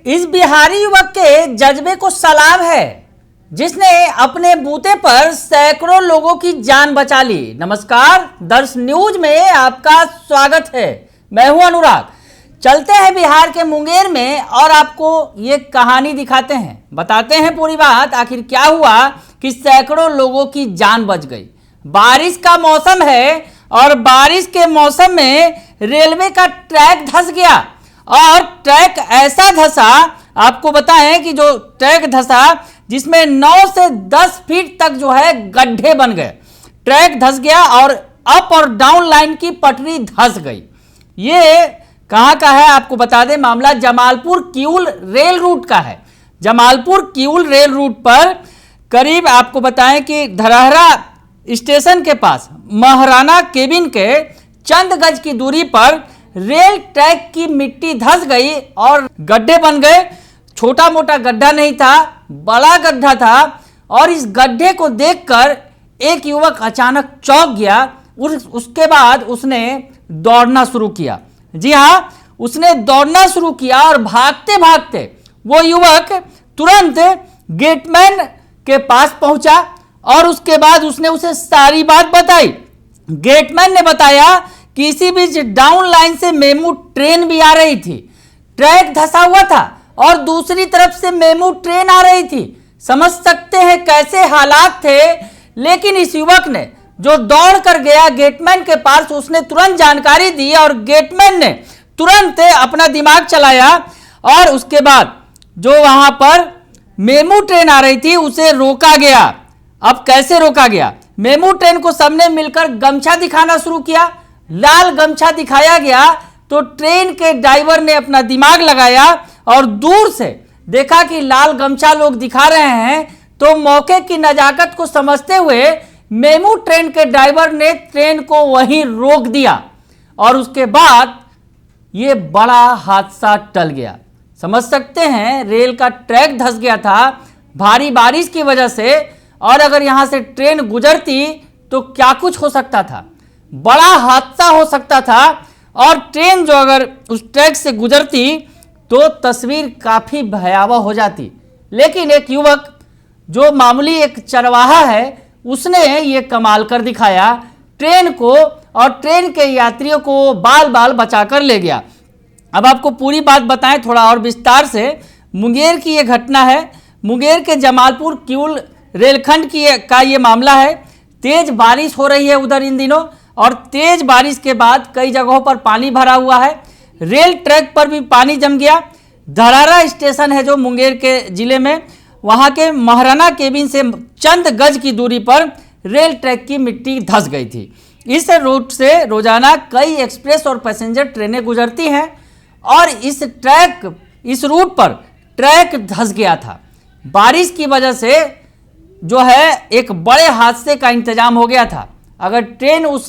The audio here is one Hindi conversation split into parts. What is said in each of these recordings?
इस बिहारी युवक के जज्बे को सलाम है, जिसने अपने बूते पर सैकड़ों लोगों की जान बचा ली। नमस्कार, दर्श न्यूज में आपका स्वागत है। मैं हूं अनुराग। चलते हैं बिहार के मुंगेर में और आपको ये कहानी दिखाते हैं, बताते हैं पूरी बात। आखिर क्या हुआ कि सैकड़ों लोगों की जान बच गई। बारिश का मौसम है और बारिश के मौसम में रेलवे का ट्रैक धंस गया और ट्रैक ऐसा धंसा, आपको बताएं कि जो ट्रैक धंसा जिसमें 9 से 10 फीट तक जो है गड्ढे बन गए। ट्रैक धंस गया और अप और डाउन लाइन की पटरी धंस गई। ये कहाँ का है आपको बता दें, मामला जमालपुर किऊल रेल रूट का है। जमालपुर किऊल रेल रूट पर करीब आपको बताएं कि धरहरा स्टेशन के पास महाराणा केबिन के चंद गज की दूरी पर रेल ट्रैक की मिट्टी धंस गई और गड्ढे बन गए। छोटा मोटा गड्ढा नहीं था, बड़ा गड्ढा था। और इस गड्ढे को देखकर एक युवक अचानक चौंक गया। उसके बाद उसने दौड़ना शुरू किया। जी हाँ, उसने दौड़ना शुरू किया और भागते भागते वो युवक तुरंत गेटमैन के पास पहुंचा और उसके बाद उसने उसे सारी बात बताई। गेटमैन ने बताया कि इसी बीच डाउन लाइन से मेमू ट्रेन भी आ रही थी। ट्रैक धंसा हुआ था और दूसरी तरफ से मेमू ट्रेन आ रही थी। समझ सकते हैं कैसे हालात थे। लेकिन इस युवक ने जो दौड़ कर गया गेटमैन के पास, उसने तुरंत जानकारी दी और गेटमैन ने तुरंत अपना दिमाग चलाया और उसके बाद जो वहां पर मेमू ट्रेन आ रही थी उसे रोका गया। अब कैसे रोका गया? मेमू ट्रेन को सबने मिलकर गमछा दिखाना शुरू किया। लाल गमछा दिखाया गया तो ट्रेन के ड्राइवर ने अपना दिमाग लगाया और दूर से देखा कि लाल गमछा लोग दिखा रहे हैं, तो मौके की नजाकत को समझते हुए मेमू ट्रेन के ड्राइवर ने ट्रेन को वहीं रोक दिया और उसके बाद ये बड़ा हादसा टल गया। समझ सकते हैं, रेल का ट्रैक धंस गया था भारी बारिश की वजह से, और अगर यहां से ट्रेन गुजरती तो क्या कुछ हो सकता था, बड़ा हादसा हो सकता था। और ट्रेन जो अगर उस ट्रैक से गुजरती तो तस्वीर काफी भयावह हो जाती। लेकिन एक युवक जो मामूली एक चरवाहा है, उसने ये कमाल कर दिखाया ट्रेन को, और ट्रेन के यात्रियों को बाल बाल बचाकर ले गया। अब आपको पूरी बात बताएं थोड़ा और विस्तार से। मुंगेर की ये घटना है, मुंगेर के जमालपुर किऊल रेलखंड का ये मामला है। तेज बारिश हो रही है उधर इन दिनों, और तेज बारिश के बाद कई जगहों पर पानी भरा हुआ है। रेल ट्रैक पर भी पानी जम गया। धरहरा स्टेशन है जो मुंगेर के जिले में, वहां के महाराणा केबिन से चंद गज की दूरी पर रेल ट्रैक की मिट्टी धंस गई थी। इस रूट से रोजाना कई एक्सप्रेस और पैसेंजर ट्रेनें गुजरती हैं और इस रूट पर ट्रैक धंस गया था। बारिश की वजह से जो है एक बड़े हादसे का इंतजाम हो गया था। अगर ट्रेन उस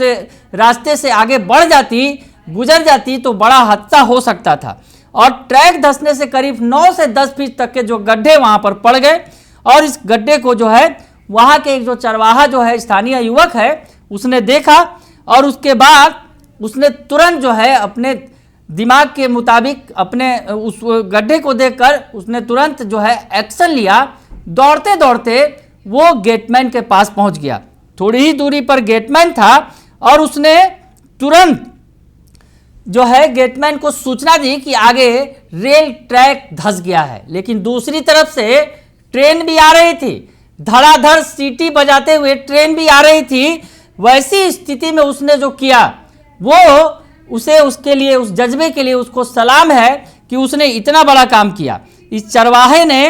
रास्ते से आगे बढ़ जाती, गुजर जाती, तो बड़ा हादसा हो सकता था। और ट्रैक धंसने से करीब 9 से 10 फीट तक के जो गड्ढे वहां पर पड़ गए, और इस गड्ढे को जो है वहां के एक जो चरवाहा जो है स्थानीय युवक है, उसने देखा और उसके बाद उसने तुरंत जो है अपने दिमाग के मुताबिक अपने उस गड्ढे को देखकर उसने तुरंत जो है एक्शन लिया। दौड़ते दौड़ते वो गेटमैन के पास पहुंच गया। थोड़ी ही दूरी पर गेटमैन था और उसने तुरंत जो है गेटमैन को सूचना दी कि आगे रेल ट्रैक धंस गया है। लेकिन दूसरी तरफ से ट्रेन भी आ रही थी, धड़ाधड़ सीटी बजाते हुए ट्रेन भी आ रही थी। वैसी स्थिति में उसने जो किया वो उसके लिए, उस जज्बे के लिए उसको सलाम है कि उसने इतना बड़ा काम किया। इस चरवाहे ने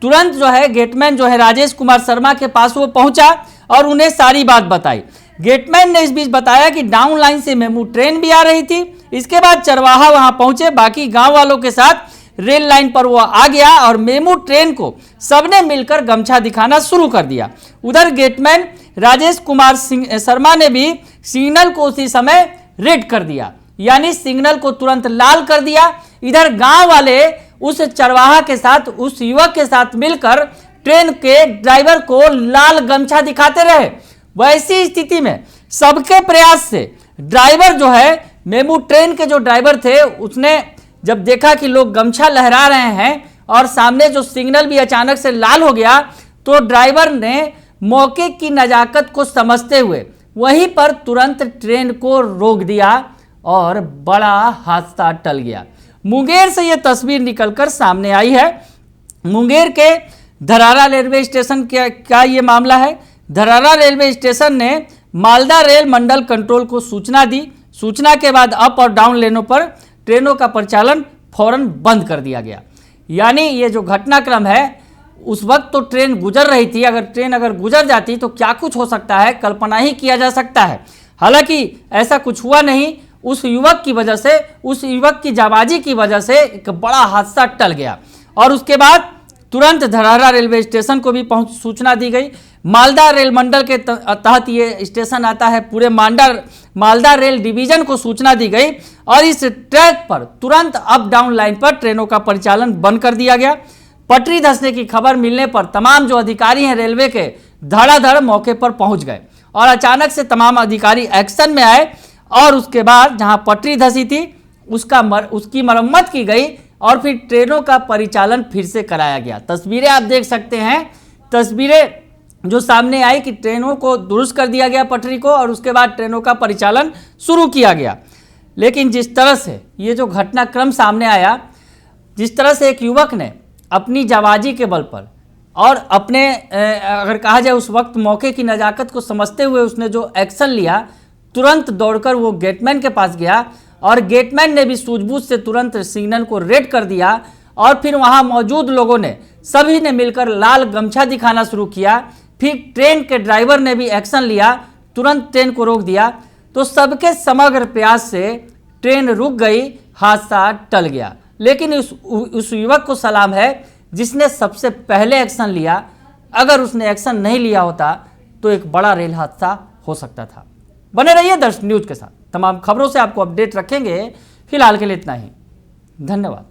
तुरंत जो है गेटमैन जो है राजेश कुमार शर्मा के पास वो पहुंचा और उन्हें सारी बात बताई। गेटमैन ने इस बीच बताया कि डाउन लाइन से मेमू ट्रेन भी आ रही थी। इसके बाद चरवाहा वहां पहुंचे, बाकी गांव वालों के साथ रेल लाइन पर वो आ गया और मेमू ट्रेन को सबने मिलकर गमछा दिखाना शुरू कर दिया। उधर गेटमैन राजेश कुमार शर्मा ने भी सिग्नल को उसी समय रेड कर दिया, यानी सिग्नल को तुरंत लाल कर दिया। इधर गांव वाले उस चरवाहा के साथ, उस युवक के साथ मिलकर ट्रेन के ड्राइवर को लाल गमछा दिखाते रहे। वैसी स्थिति में सबके प्रयास से ड्राइवर जो है, मेमू ट्रेन के जो ड्राइवर थे, उसने जब देखा कि लोग गमछा लहरा रहे हैं और सामने जो सिग्नल भी अचानक से लाल हो गया, तो ड्राइवर ने मौके की नजाकत को समझते हुए वहीं पर तुरंत ट्रेन को रोक दिया और बड़ा हादसा टल गया। मुंगेर से यह तस्वीर निकलकर सामने आई है। मुंगेर के धरारा रेलवे स्टेशन का ये मामला है। धरारा रेलवे स्टेशन ने मालदा रेल मंडल कंट्रोल को सूचना दी। सूचना के बाद अप और डाउन लेनों पर ट्रेनों का परिचालन फौरन बंद कर दिया गया। यानी ये जो घटनाक्रम है, उस वक्त तो ट्रेन गुजर रही थी, ट्रेन अगर गुजर जाती तो क्या कुछ हो सकता है, कल्पना ही किया जा सकता है। हालांकि ऐसा कुछ हुआ नहीं। उस युवक की वजह से, उस युवक की जाबाजी की वजह से एक बड़ा हादसा टल गया और उसके बाद तुरंत धरारा रेलवे स्टेशन को भी सूचना दी गई। मालदा रेल मंडल के तहत ये स्टेशन आता है, पूरे मालदा रेल डिवीजन को सूचना दी गई और इस ट्रैक पर तुरंत अप डाउन लाइन पर ट्रेनों का परिचालन बंद कर दिया गया। पटरी धंसने की खबर मिलने पर तमाम जो अधिकारी हैं रेलवे के, धड़ाधड़ मौके पर पहुंच गए और अचानक से तमाम अधिकारी एक्शन में आए और उसके बाद जहां पटरी धंसी थी उसकी मरम्मत की गई और फिर ट्रेनों का परिचालन फिर से कराया गया। तस्वीरें आप देख सकते हैं, तस्वीरें जो सामने आई कि ट्रेनों को दुरुस्त कर दिया गया पटरी को और उसके बाद ट्रेनों का परिचालन शुरू किया गया। लेकिन जिस तरह से ये जो घटनाक्रम सामने आया, जिस तरह से एक युवक ने अपनी जाबाजी के बल पर और अपने अगर कहा जाए उस वक्त मौके की नज़ाकत को समझते हुए उसने जो एक्शन लिया, तुरंत दौड़कर वो गेटमैन के पास गया और गेटमैन ने भी सूझबूझ से तुरंत सिग्नल को रेड कर दिया और फिर वहाँ मौजूद लोगों ने सभी ने मिलकर लाल गमछा दिखाना शुरू किया। फिर ट्रेन के ड्राइवर ने भी एक्शन लिया, तुरंत ट्रेन को रोक दिया। तो सबके समग्र प्रयास से ट्रेन रुक गई, हादसा टल गया। लेकिन उस युवक को सलाम है जिसने सबसे पहले एक्शन लिया। अगर उसने एक्शन नहीं लिया होता तो एक बड़ा रेल हादसा हो सकता था। बने रहिए दर्श न्यूज के साथ, तमाम खबरों से आपको अपडेट रखेंगे। फिलहाल के लिए इतना ही, धन्यवाद।